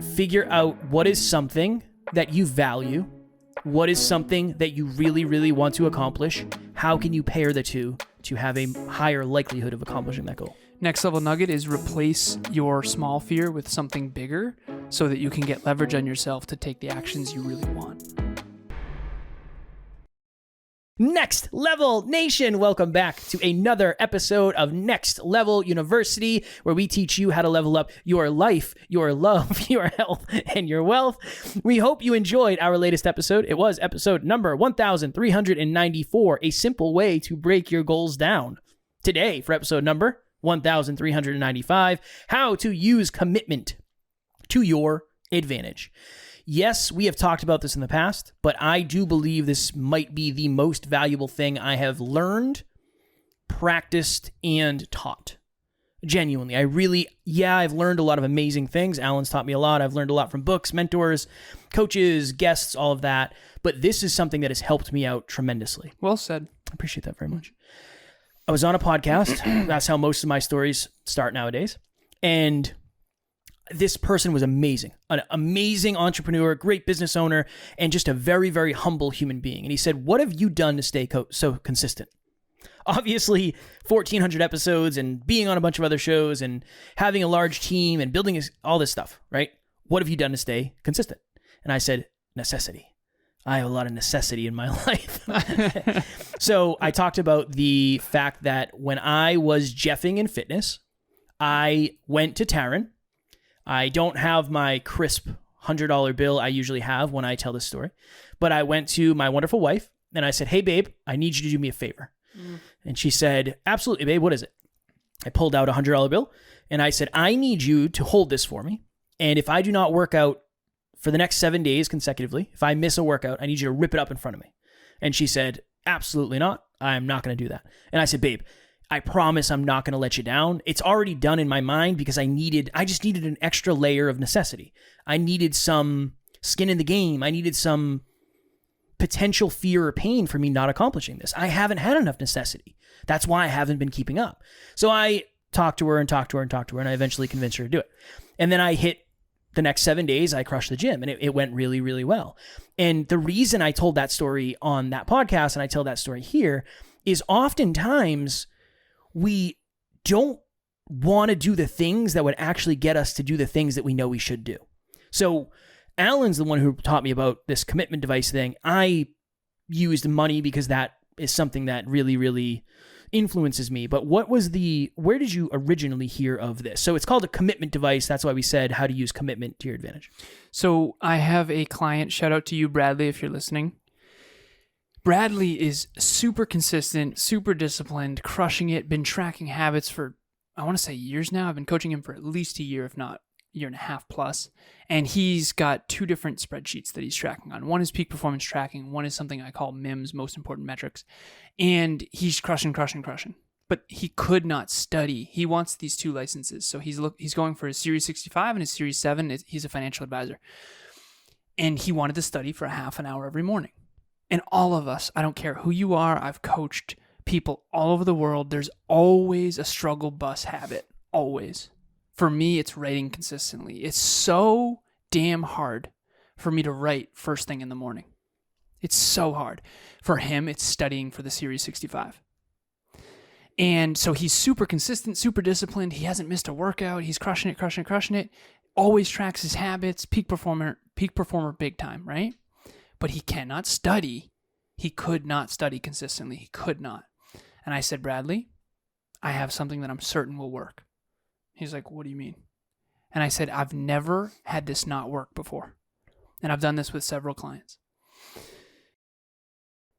figure out what is something that you value, what is something that you really, really want to accomplish, how can you pair the two to have a higher likelihood of accomplishing that goal. Next level nugget is replace your small fear with something bigger so that you can get leverage on yourself to take the actions you really want. Next Level Nation, welcome back to another episode of Next Level University, where we teach you how to level up your life, your love, your health, and your wealth. We hope you enjoyed our latest episode. It was episode number 1394, a simple way to break your goals down. Today, for episode number 1395, how to use commitment to your advantage. Yes, we have talked about this in the past, but I do believe this might be the most valuable thing I have learned, practiced, and taught. Genuinely, I've learned a lot of amazing things. Alan's taught me a lot. I've learned a lot from books, mentors, coaches, guests, all of that. But this is something that has helped me out tremendously. Well said. I appreciate that very much. I was on a podcast. That's how most of my stories start nowadays. And this person was amazing, an amazing entrepreneur, great business owner, and just a very, very humble human being. And he said, what have you done to stay so consistent? Obviously, 1,400 episodes and being on a bunch of other shows and having a large team and building all this stuff, right? What have you done to stay consistent? And I said, necessity. I have a lot of necessity in my life. So I talked about the fact that when I was jeffing in fitness, I went to Taryn. I don't have my crisp $100 bill I usually have when I tell this story, but I went to my wonderful wife and I said, hey, babe, I need you to do me a favor. And she said, absolutely, babe, what is it? I pulled out a $100 bill and I said, I need you to hold this for me. And if I do not work out for the next 7 days consecutively, if I miss a workout, I need you to rip it up in front of me. And she said, absolutely not. I'm not going to do that. And I said, babe, I promise I'm not going to let you down. It's already done in my mind because I just needed an extra layer of necessity. I needed some skin in the game. I needed some potential fear or pain for me not accomplishing this. I haven't had enough necessity. That's why I haven't been keeping up. So I talked to her and talked to her and talked to her, and I eventually convinced her to do it. And then I hit the next 7 days, I crushed the gym, and it went really, really well. And the reason I told that story on that podcast, and I tell that story here, is oftentimes we don't want to do the things that would actually get us to do the things that we know we should do. So Alan's the one who taught me about this commitment device thing. I used money because that is something that really, really influences me. But where did you originally hear of this? So it's called a commitment device. That's why we said how to use commitment to your advantage. So I have a client, shout out to you, Bradley, if you're listening. Bradley is super consistent, super disciplined, crushing it, been tracking habits for, I want to say years now. I've been coaching him for at least a year, if not a year and a half plus. And he's got 2 different spreadsheets that he's tracking on. One is peak performance tracking. One is something I call MIMS, most important metrics. And he's crushing. But he could not study. He wants these 2 licenses. So he's going for his Series 65 and his Series 7. He's a financial advisor. And he wanted to study for a half an hour every morning. And all of us, I don't care who you are, I've coached people all over the world. There's always a struggle bus habit, always. For me, it's writing consistently. It's so damn hard for me to write first thing in the morning. It's so hard. For him, it's studying for the Series 65. And so he's super consistent, super disciplined. He hasn't missed a workout. He's crushing it. Always tracks his habits, peak performer big time, right? But he cannot study. He could not study consistently. He could not. And I said, Bradley, I have something that I'm certain will work. He's like, what do you mean? And I said, I've never had this not work before. And I've done this with several clients.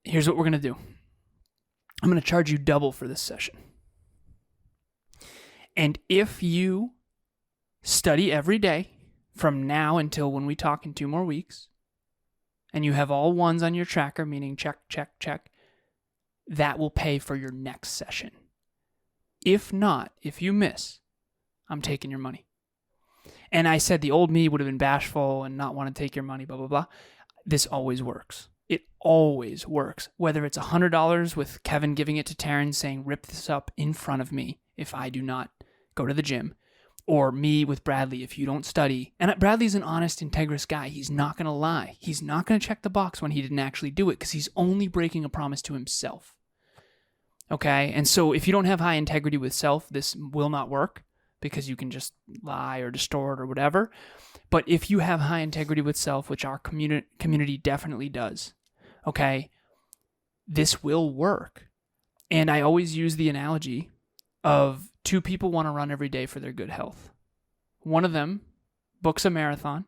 Here's what we're going to do. I'm going to charge you double for this session. And if you study every day from now until when we talk in 2 more weeks, and you have all 1s on your tracker, meaning check, that will pay for your next session. If not, if you miss, I'm taking your money. And I said the old me would have been bashful and not want to take your money, blah, blah, blah. This always works. It always works. Whether it's $100 with Kevin giving it to Taryn saying, rip this up in front of me if I do not go to the gym, or me with Bradley, if you don't study, and Bradley's an honest, integrous guy. He's not going to lie. He's not going to check the box when he didn't actually do it because he's only breaking a promise to himself. Okay? And so if you don't have high integrity with self, this will not work because you can just lie or distort or whatever. But if you have high integrity with self, which our community definitely does, okay, this will work. And I always use the analogy of two people want to run every day for their good health. One of them books a marathon,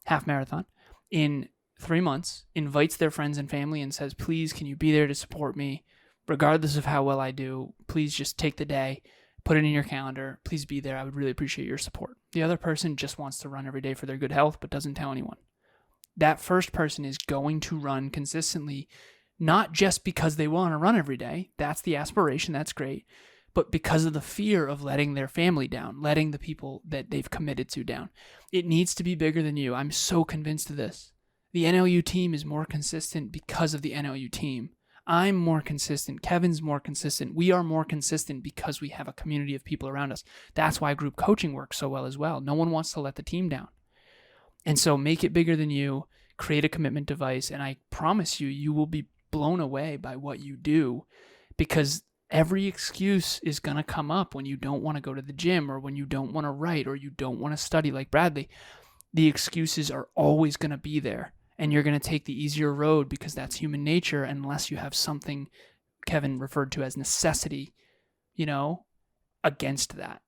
half marathon, in 3 months, invites their friends and family and says, please, can you be there to support me? Regardless of how well I do, please just take the day, put it in your calendar. Please be there. I would really appreciate your support. The other person just wants to run every day for their good health, but doesn't tell anyone. That first person is going to run consistently, not just because they want to run every day. That's the aspiration. That's great. But because of the fear of letting their family down, letting the people that they've committed to down. It needs to be bigger than you. I'm so convinced of this. The NLU team is more consistent because of the NLU team. I'm more consistent. Kevin's more consistent. We are more consistent because we have a community of people around us. That's why group coaching works so well as well. No one wants to let the team down. And so make it bigger than you, create a commitment device, and I promise you, you will be blown away by what you do because every excuse is going to come up when you don't want to go to the gym or when you don't want to write or you don't want to study like Bradley. The excuses are always going to be there. And you're going to take the easier road because that's human nature unless you have something Kevin referred to as necessity, against that.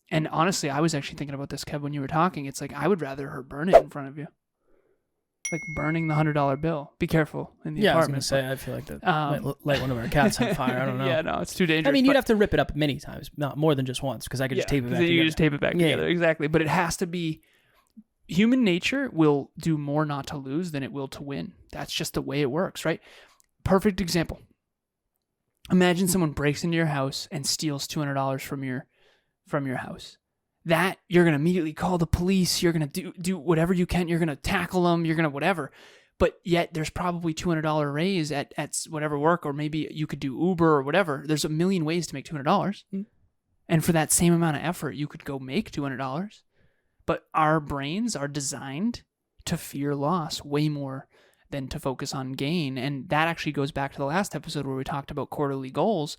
And honestly, I was actually thinking about this, Kev, when you were talking. It's like I would rather her burn it in front of you. Like burning the $100 bill. Be careful in the apartment. I was going to say, I feel like that might light one of our cats on fire. I don't know. Yeah, no, it's too dangerous. I mean, you'd have to rip it up many times, not more than just once, because I could just tape it back together. You just tape it back together, exactly. But it has to be... Human nature will do more not to lose than it will to win. That's just the way it works, right? Perfect example. Imagine someone breaks into your house and steals $200 from your house. That you're going to immediately call the police. You're going to do whatever you can. You're going to tackle them. You're going to whatever. But yet there's probably $200 raise at whatever work, or maybe you could do Uber or whatever. There's a million ways to make $200. Mm-hmm. And for that same amount of effort, you could go make $200. But our brains are designed to fear loss way more than to focus on gain. And that actually goes back to the last episode where we talked about quarterly goals.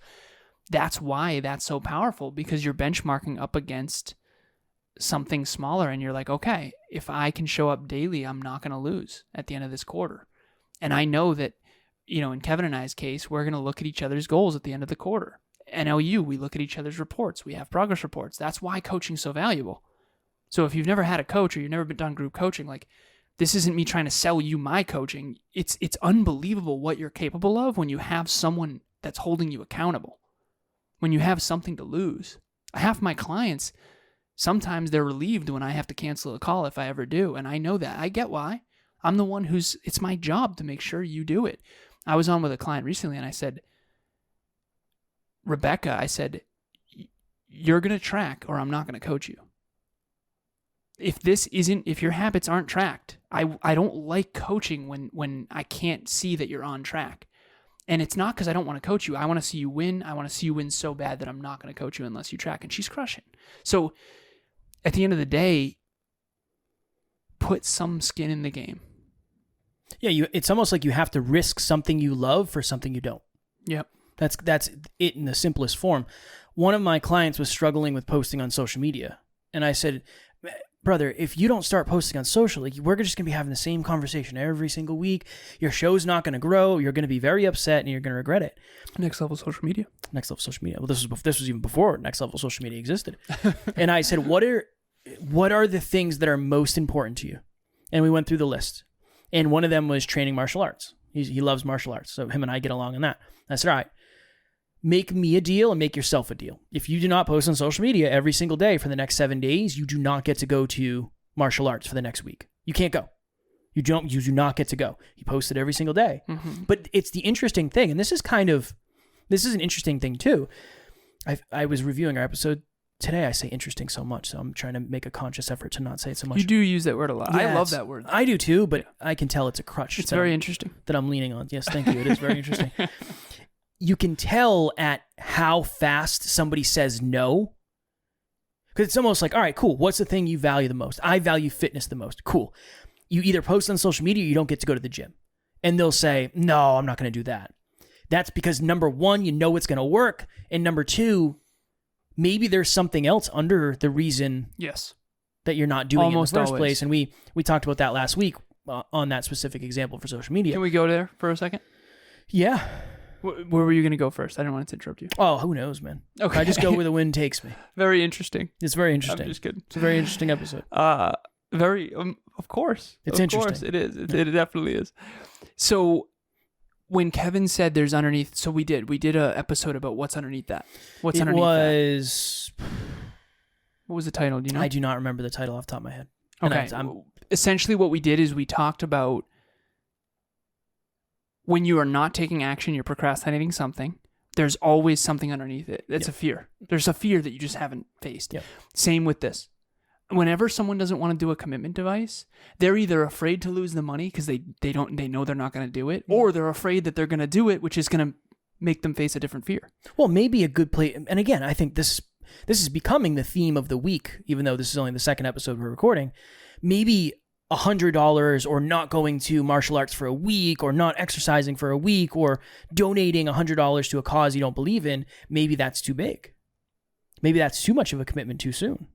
That's why that's so powerful, because you're benchmarking up against something smaller and you're like, okay, if I can show up daily, I'm not going to lose at the end of this quarter. And I know that, in Kevin and I's case, we're going to look at each other's goals at the end of the quarter. NLU, we look at each other's reports. We have progress reports. That's why coaching's so valuable. So if you've never had a coach or you've never done group coaching, like this isn't me trying to sell you my coaching. It's unbelievable what you're capable of when you have someone that's holding you accountable, when you have something to lose. Half my clients, sometimes they're relieved when I have to cancel a call if I ever do. And I know that. I get why. I'm the one it's my job to make sure you do it. I was on with a client recently and I said, Rebecca, I said, you're going to track or I'm not going to coach you. If your habits aren't tracked, I don't like coaching when I can't see that you're on track. And it's not because I don't want to coach you. I want to see you win. I want to see you win so bad that I'm not going to coach you unless you track. And she's crushing. So at the end of the day, put some skin in the game. Yeah, it's almost like you have to risk something you love for something you don't. Yep. That's it in the simplest form. One of my clients was struggling with posting on social media. And I said, brother, if you don't start posting on social, we're just going to be having the same conversation every single week. Your show's not going to grow. You're going to be very upset and you're going to regret it. Next level social media. Well, this was even before Next Level Social Media existed. And I said, what are the things that are most important to you? And we went through the list. And one of them was training martial arts. He loves martial arts. So him and I get along on that. I said, all right, make me a deal and make yourself a deal. If you do not post on social media every single day for the next 7 days, you do not get to go to martial arts for the next week. You can't go. You do not get to go. He posted every single day. Mm-hmm. But it's the interesting thing, and this is an interesting thing too. I was reviewing our episode today. I say interesting so much, so I'm trying to make a conscious effort to not say it so much. You do use that word a lot. Yeah, I love that word. I do too, but I can tell it's a crutch. It's very interesting. That I'm leaning on. Yes, thank you. It is very interesting. You can tell at how fast somebody says no Because it's almost like, all right, cool. What's the thing you value the most? I value fitness the most. Cool. You either post on social media or you don't get to go to the gym. And they'll say, no, I'm not going to do that. That's because number one, you know it's going to work. And number two, maybe there's something else under the reason that you're not doing Almost it in the first always. place. And we talked about that last week on that specific example for social media. Can we go there for a second? Yeah. Where were you going to go first? I didn't want to interrupt you. Oh, who knows, man. Okay. I just go where the wind takes me. Very interesting. It's very interesting. I'm just kidding. It's a very interesting episode. Very, of course. It's of interesting. Course it is. It definitely is. So when Kevin said there's underneath, so we did a episode about what's underneath that. What's underneath that? What was the title? Do you know? I do not remember the title off the top of my head. Okay. Essentially what we did is we talked about when you are not taking action, you're procrastinating something. There's always something underneath it. It's a fear. There's a fear that you just haven't faced. Yep. Same with this. Whenever someone doesn't want to do a commitment device, they're either afraid to lose the money because they know they're not going to do it, or they're afraid that they're going to do it, which is going to make them face a different fear. Well, maybe a good play. And again, I think this is becoming the theme of the week, even though this is only the second episode we're recording. Maybe $100 or not going to martial arts for a week or not exercising for a week or donating $100 to a cause you don't believe in. Maybe that's too big. Maybe that's too much of a commitment too soon.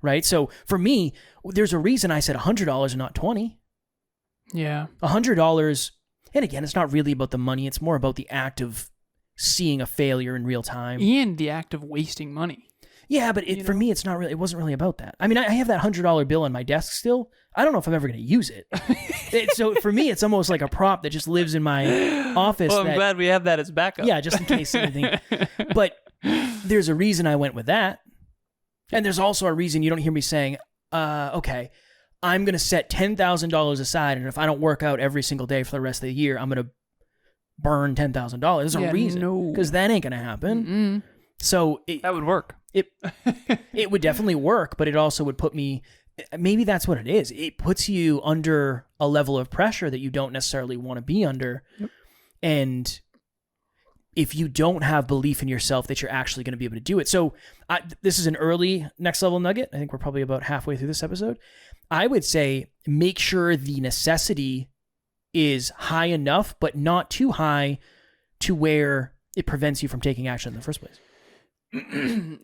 Right? So for me, there's a reason I said $100 and not $20. Yeah. $100. And again, it's not really about the money. It's more about the act of seeing a failure in real time. And the act of wasting money. Yeah, but for me, it's not really. It wasn't really about that. I mean, I have that $100 bill on my desk still. I don't know if I'm ever going to use it. So for me, it's almost like a prop that just lives in my office. Well, I'm glad we have that as backup. Yeah, just in case anything. But there's a reason I went with that, and there's also a reason you don't hear me saying, "Okay, I'm going to set $10,000 aside, and if I don't work out every single day for the rest of the year, I'm going to burn $10,000." There's a reason, because that ain't going to happen. Mm-mm. So that would work. It would definitely work, but it also would put me, maybe that's what it is. It puts you under a level of pressure that you don't necessarily want to be under. Yep. And if you don't have belief in yourself that you're actually going to be able to do it. So this is an early next level nugget. I think we're probably about halfway through this episode. I would say make sure the necessity is high enough, but not too high to where it prevents you from taking action in the first place.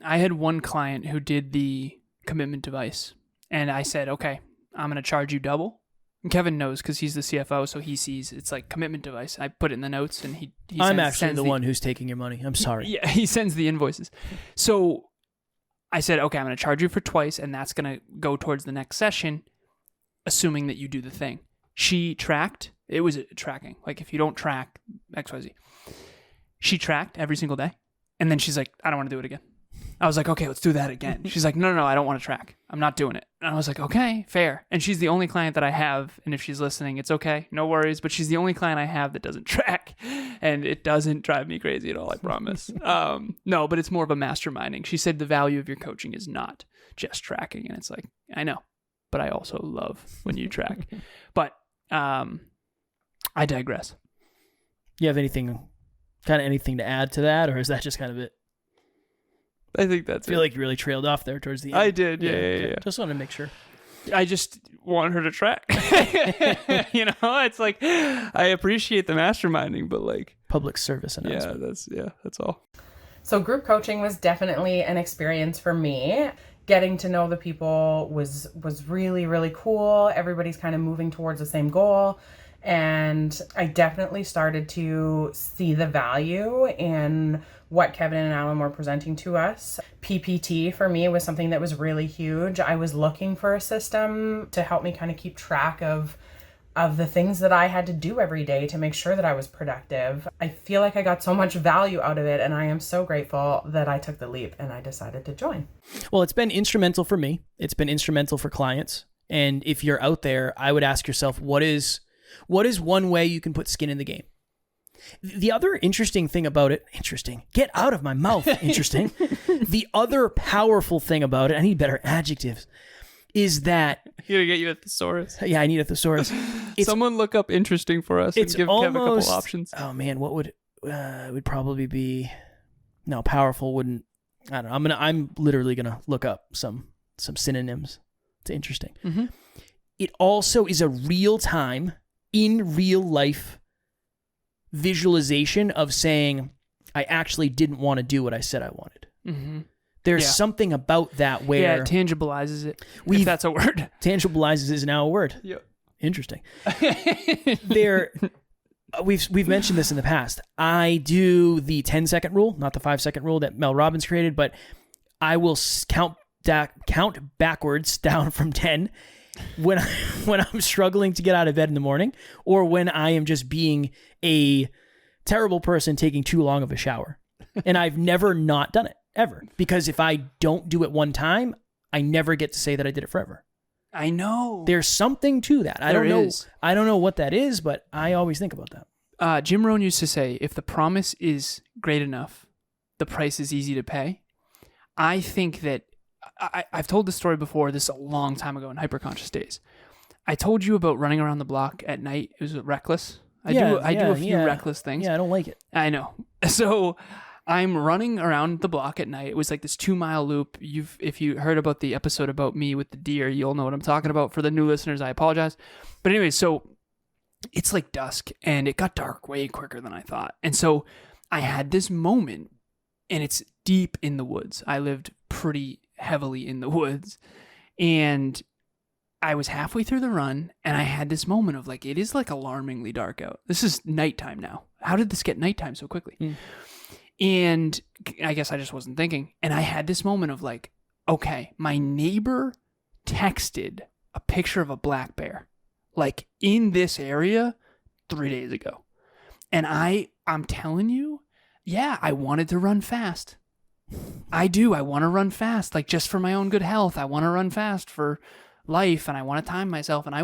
I had one client who did the commitment device, and I said, okay, I'm going to charge you double. And Kevin knows because he's the CFO, so he sees it's like commitment device. I put it in the notes, and he I'm actually the one who's taking your money. I'm sorry. Yeah, he sends the invoices. So I said, okay, I'm going to charge you for twice, and that's going to go towards the next session, assuming that you do the thing. She tracked. It was tracking. Like if you don't track XYZ. She tracked every single day. And then she's like, I don't want to do it again. I was like, okay, let's do that again. She's like, no, I don't want to track. I'm not doing it. And I was like, okay, fair. And she's the only client that I have. And if she's listening, it's okay. No worries. But she's the only client I have that doesn't track. And it doesn't drive me crazy at all, I promise. No, but it's more of a masterminding. She said the value of your coaching is not just tracking. And it's like, I know. But I also love when you track. But I digress. You have anything to add to that, or is that just kind of it? I think that's it. I feel like you really trailed off there towards the end. I did, yeah. Just want to make sure. I just want her to track. It's like, I appreciate the masterminding, but like... Public service announcement. That's all. So group coaching was definitely an experience for me. Getting to know the people was really, really cool. Everybody's kind of moving towards the same goal. And I definitely started to see the value in what Kevin and Alan were presenting to us. PPT for me was something that was really huge. I was looking for a system to help me kind of keep track of the things that I had to do every day to make sure that I was productive. I feel like I got so much value out of it, and I am so grateful that I took the leap and I decided to join. Well, it's been instrumental for me. It's been instrumental for clients. And if you're out there, I would ask yourself, what is one way you can put skin in the game? The other interesting thing about it, get out of my mouth, interesting. The other powerful thing about it, I need better adjectives, is that... Here to get you a thesaurus. Yeah, I need a thesaurus. Someone look up interesting for us and give Kev a couple options. Oh man, what would, it would probably be... No, powerful wouldn't I don't know. I'm literally gonna look up some synonyms. It's interesting. Mm-hmm. It also is a real time, in real life visualization of saying, I actually didn't want to do what I said I wanted. Mm-hmm. There's something about that where it tangibilizes it. If that's a word. Tangibilizes is now a word. Yep. Interesting. We've mentioned this in the past. I do the 10-second rule, not the 5-second rule that Mel Robbins created, but I will count backwards down from 10 when I'm struggling to get out of bed in the morning, or when I am just being a terrible person taking too long of a shower. And I've never not done it, ever. Because if I don't do it one time, I never get to say that I did it forever. I know. There's something to that. I don't know what that is, but I always think about that. Jim Rohn used to say, if the promise is great enough, the price is easy to pay. I think that I've told this story before. This is a long time ago in Hyperconscious days. I told you about running around the block at night. It was reckless. I do a few reckless things. Yeah, I don't like it. I know. So I'm running around the block at night. It was like this 2-mile loop. If you heard about the episode about me with the deer, you'll know what I'm talking about. For the new listeners, I apologize. But anyway, so it's like dusk, and it got dark way quicker than I thought. And so I had this moment, and it's deep in the woods. I lived pretty heavily in the woods, and I was halfway through the run, and I had this moment of like, it is like alarmingly dark out. This is nighttime now. How did this get nighttime so quickly? And I guess I just wasn't thinking. And I had this moment of like, okay, my neighbor texted a picture of a black bear, like in this area 3 days ago. And I'm telling you, yeah, I wanted to run fast. I do. I want to run fast, like just for my own good health. I want to run fast for life, and I want to time myself. And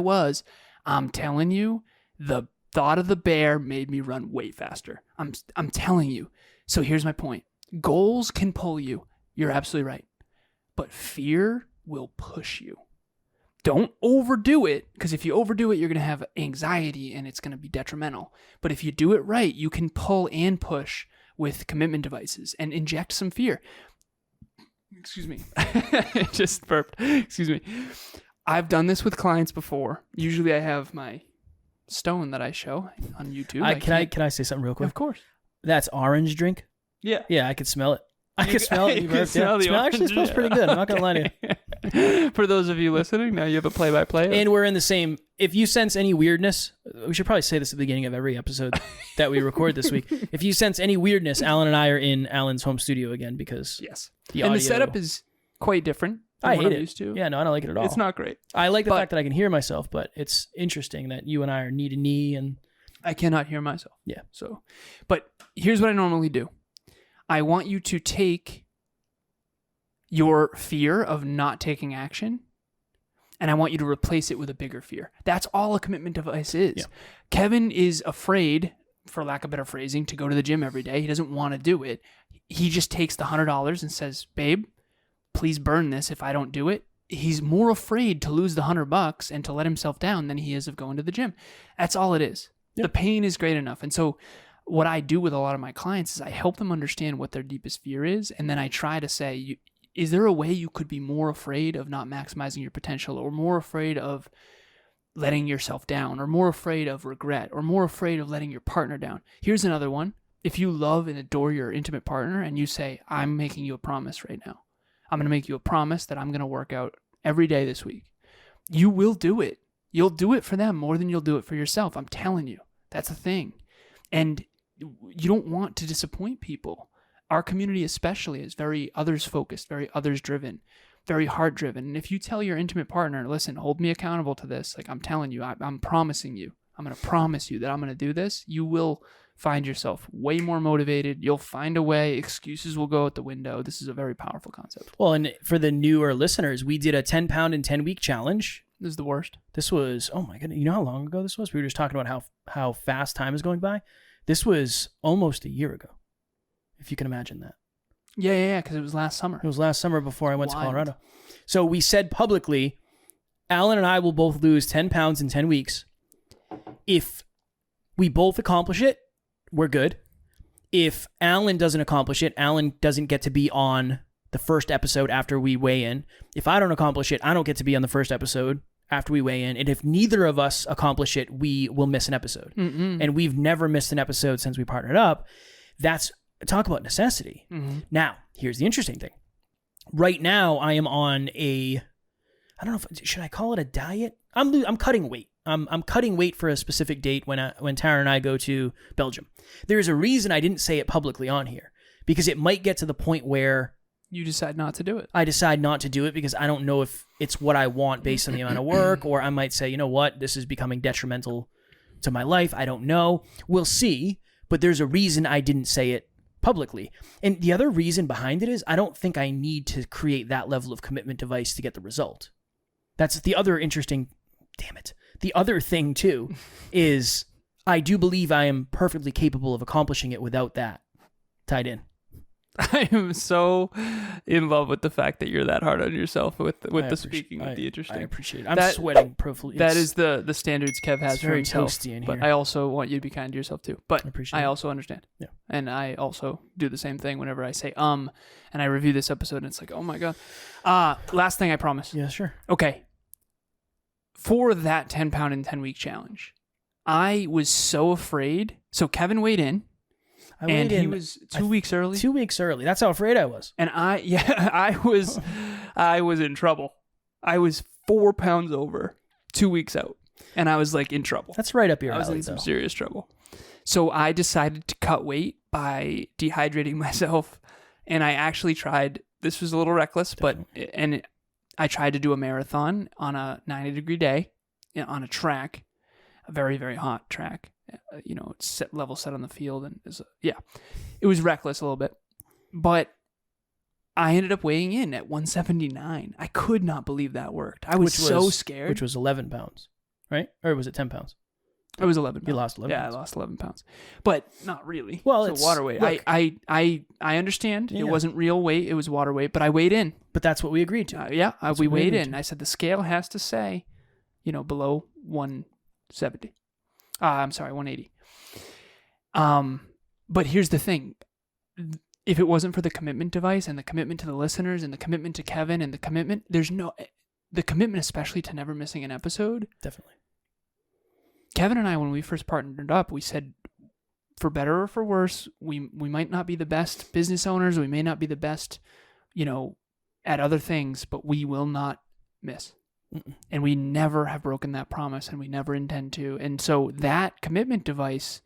I'm telling you, the thought of the bear made me run way faster. I'm telling you. So here's my point. Goals can pull you. You're absolutely right. But fear will push you. Don't overdo it, because if you overdo it, you're going to have anxiety and it's going to be detrimental. But if you do it right, you can pull and push with commitment devices and inject some fear. Excuse me. Just burped. Excuse me. I've done this with clients before. Usually I have my stone that I show on YouTube. Can I say something real quick? Of course. That's orange drink. Yeah. Yeah, I could smell it. I could smell it. Actually smells pretty good. I'm not going to lie to you. For those of you listening, now you have a play-by-play. And we're in the same... If you sense any weirdness, we should probably say this at the beginning of every episode that we record this week. If you sense any weirdness, Alan and I are in Alan's home studio again because... Yes. The setup is quite different than I what hate I'm it. used to. Yeah, no, I don't like it at all. It's not great. I like the fact that I can hear myself, but it's interesting that you and I are knee to knee and... I cannot hear myself. Yeah. So, but here's what I normally do. I want you to take your fear of not taking action, and I want you to replace it with a bigger fear. That's all a commitment device is. Yeah. Kevin is afraid, for lack of better phrasing, to go to the gym every day. He doesn't want to do it. He just takes the $100 and says, babe, please burn this if I don't do it. He's more afraid to lose the $100 and to let himself down than he is of going to the gym. That's all it is. Yep. The pain is great enough. And so what I do with a lot of my clients is I help them understand what their deepest fear is. And then I try to say, is there a way you could be more afraid of not maximizing your potential, or more afraid of letting yourself down, or more afraid of regret, or more afraid of letting your partner down? Here's another one. If you love and adore your intimate partner and you say, I'm making you a promise right now. I'm going to make you a promise that I'm going to work out every day this week. You will do it. You'll do it for them more than you'll do it for yourself. I'm telling you. That's the thing. And you don't want to disappoint people. Our community especially is very others-focused, very others-driven, very heart-driven. And if you tell your intimate partner, listen, hold me accountable to this, like I'm telling you, I'm promising you, I'm going to promise you that I'm going to do this, you will find yourself way more motivated. You'll find a way. Excuses will go out the window. This is a very powerful concept. Well, and for the newer listeners, we did a 10-pound and 10-week challenge. This is the worst. This was, oh my goodness, you know how long ago this was? We were just talking about how fast time is going by. This was almost a year ago, if you can imagine that. Yeah, because it was last summer. It was last summer before I went to Colorado. So we said publicly, Alan and I will both lose 10 pounds in 10 weeks. If we both accomplish it, we're good. If Alan doesn't accomplish it, Alan doesn't get to be on the first episode after we weigh in. If I don't accomplish it, I don't get to be on the first episode after we weigh in. And if neither of us accomplish it, we will miss an episode. And we've never missed an episode since we partnered up. That's talk about necessity. Now, here's the interesting thing. Right now, I am on I don't know should I call it a diet? I'm cutting weight. I'm cutting weight for a specific date when Tara and I go to Belgium. There's a reason I didn't say it publicly on here, because it might get to the point where you decide not to do it. I decide not to do it because I don't know if it's what I want based on the amount of work, or I might say, you know what, this is becoming detrimental to my life. I don't know. We'll see. But there's a reason I didn't say it publicly. And the other reason behind it is I don't think I need to create that level of commitment device to get the result. That's the other interesting, damn it. The other thing too is I do believe I am perfectly capable of accomplishing it without that tied in. I am so in love with the fact that you're that hard on yourself with the speaking with the interesting. I appreciate it. I'm sweating profusely. That is the standards Kev has for himself. Toasty in but here. I also want you to be kind to yourself too. But I also understand. Yeah. And I also do the same thing whenever I say and I review this episode and it's like, oh my God. Last thing I promise. Yeah, sure. Okay. For that 10 pound in 10 week challenge, I was so afraid. So Kevin weighed in. He was 2 weeks early. 2 weeks early. That's how afraid I was. And I was in trouble. I was 4 pounds over 2 weeks out. And I was like in trouble. That's right up your alley. I was in some serious trouble. So I decided to cut weight by dehydrating myself. And I actually tried, this was a little reckless, I tried to do a marathon on a 90-degree day on a track, a very, very hot track. It's level set on the field, and it was reckless a little bit, but I ended up weighing in at 179. I could not believe that worked. I was so scared. Which was 11 pounds, right? Or was it 10 pounds? It was 11 pounds. You lost 11 pounds. I lost 11 pounds, but not really. Well, it's water weight. Look, I understand. It wasn't real weight. It was water weight, but I weighed in. But that's what we agreed to. We weighed in. I said the scale has to say, below 170. I'm sorry, 180. But here's the thing. If it wasn't for the commitment device and the commitment to the listeners and the commitment to Kevin and the commitment, the commitment especially to never missing an episode. Definitely. Kevin and I, when we first partnered up, we said, for better or for worse, we might not be the best business owners. We may not be the best, at other things, but we will not miss. And we never have broken that promise, and we never intend to. And so that commitment device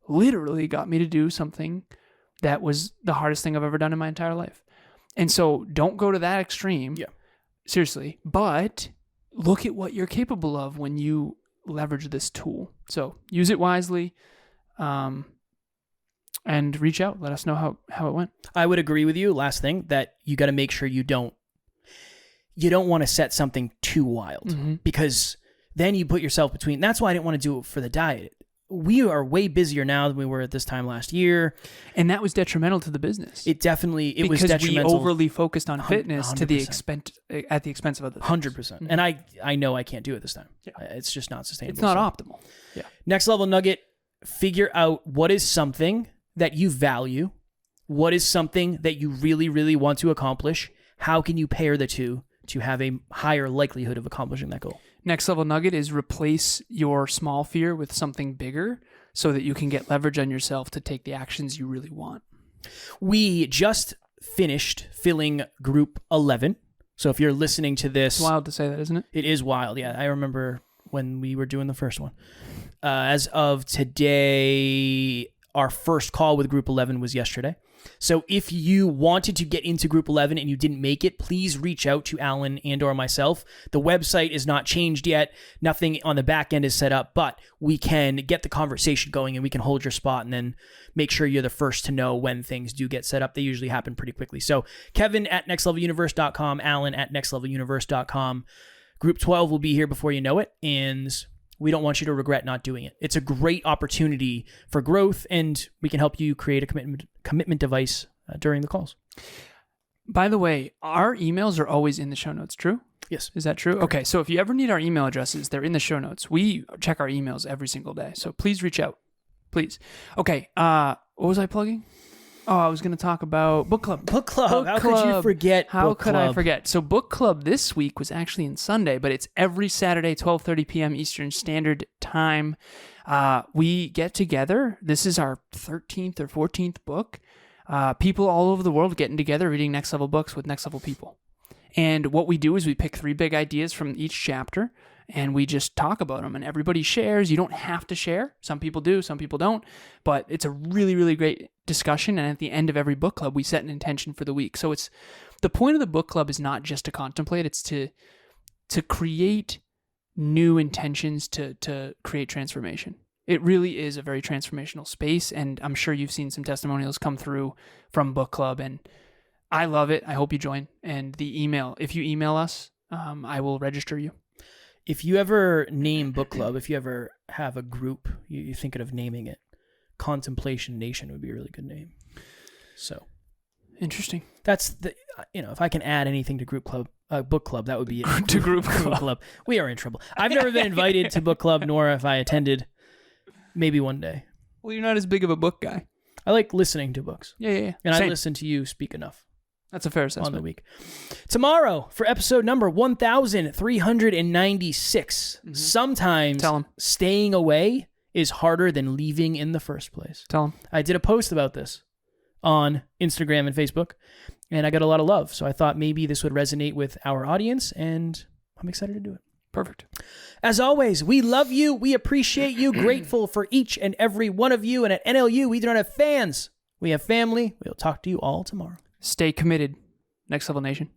literally got me to do something that was the hardest thing I've ever done in my entire life. And so don't go to that extreme. Yeah. Seriously. But look at what you're capable of when you leverage this tool. So use it wisely, and reach out. Let us know how it went. I would agree with you. Last thing, that you got to make sure you don't want to set something too wild, because then you put yourself between. That's why I didn't want to do it for the diet. We are way busier now than we were at this time last year. And that was detrimental to the business. It was detrimental. Because we overly focused on fitness 100%. At the expense of other things. 100%. And I know I can't do it this time. Yeah. It's just not sustainable. It's not optimal. Yeah. Next level nugget, figure out what is something that you value. What is something that you really, really want to accomplish? How can you pair the two to have a higher likelihood of accomplishing that goal? Next level nugget is replace your small fear with something bigger so that you can get leverage on yourself to take the actions you really want. We just finished filling group 11. So if you're listening to this... It's wild to say that, isn't it? It is wild, yeah. I remember when we were doing the first one. As of today, our first call with group 11 was yesterday. So if you wanted to get into group 11 and you didn't make it, please reach out to Alan and or myself. The website is not changed yet. Nothing on the back end is set up, but we can get the conversation going and we can hold your spot and then make sure you're the first to know when things do get set up. They usually happen pretty quickly. So Kevin at nextleveluniverse.com, Alan at nextleveluniverse.com. Group 12 will be here before you know it, and we don't want you to regret not doing it. It's a great opportunity for growth, and we can help you create a commitment device during the calls. By the way, our emails are always in the show notes, true? Yes. Is that true? Correct. Okay, so if you ever need our email addresses, they're in the show notes. We check our emails every single day, so please reach out. Please. Okay, what was I plugging? Oh, I was going to talk about book club. Book club. How could you forget How book could I club? forget? So book club this week was actually on Sunday, but it's every Saturday, 12:30 p.m. Eastern Standard Time. We get together. This is our 13th or 14th book. People all over the world getting together, reading next level books with next level people. And what we do is we pick 3 big ideas from each chapter, and we just talk about them, and everybody shares. You don't have to share. Some people do, some people don't, but it's a really, really great discussion. And at the end of every book club, we set an intention for the week. So it's the point of the book club is not just to contemplate, it's to create new intentions to create transformation. It really is a very transformational space, and I'm sure you've seen some testimonials come through from book club, and I love it. I hope you join. And the email, if you email us, I will register you. If you ever name book club, if you ever have a group, you're thinking of naming it, Contemplation Nation would be a really good name. So Interesting. that's the, if I can add anything to group club, book club, that would be it. To group club. We are in trouble. I've never been invited to book club, nor have I attended. Maybe one day. Well, you're not as big of a book guy. I like listening to books. Yeah. And Same. I listen to you speak enough That's a fair on assessment. the week. Tomorrow, for episode number 1396, sometimes Tell 'em. staying away is harder than leaving in the first place. Tell them. I did a post about this on Instagram and Facebook, and I got a lot of love. So I thought maybe this would resonate with our audience, and I'm excited to do it. Perfect. As always, we love you. We appreciate you. Grateful for each and every one of you. And at NLU, we do not have fans. We have family. We'll talk to you all tomorrow. Stay committed. Next Level Nation.